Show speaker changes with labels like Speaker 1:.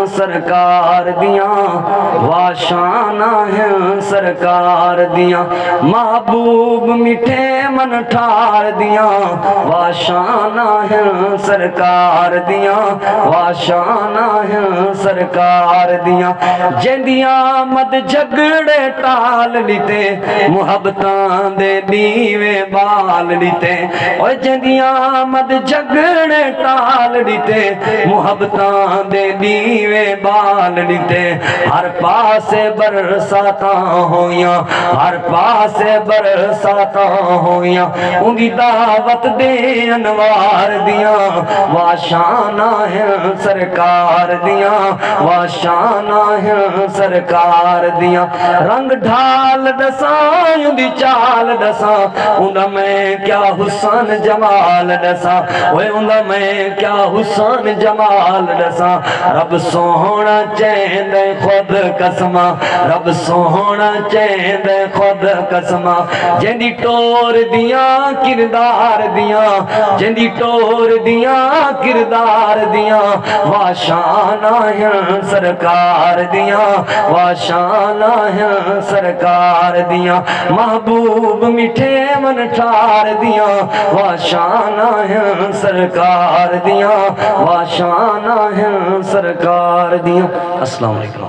Speaker 1: सरकार दिया वाशाना है सरकार दिया, महबूब मिठे मन ठार दिया वाशाना है सरकार दिया, वाशाना है सरकार दिया। जिंदिया मद झगड़े टाल लिते मुहब्बतां दे दीवे बाल लिते, और जिंदिया मद झगड़े टाल लिते मुहब्बतां दे दीवे बाल लिते। हर पासे बरसाता होया, हर पासे बरसाता होया, उंदी दावत दे अनवार दिया वाशाना है सरकार दिया, वाशाना है सरकार दिया। रंग ढाल दसा उंदी चाल दसा, उंदा मैं क्या हुसन जमाल दसा, ओए उंदा मैं क्या हुसन जमाल दसा। रब सोहना चेंदे खुद कसमा, रब सोहना चेंदे खुद कसमा। जिंदी टोर दिया किरदार दिया, जिंदी टोर दिया किरदार दिया वाशाना है सरकार दिया, वाशाना है सरकार दिया। महबूब मिठे मन ठार दिया वाशाना है सरकार दिया, वाशाना है सरकार दिया। अस्सलाम वालेकुम।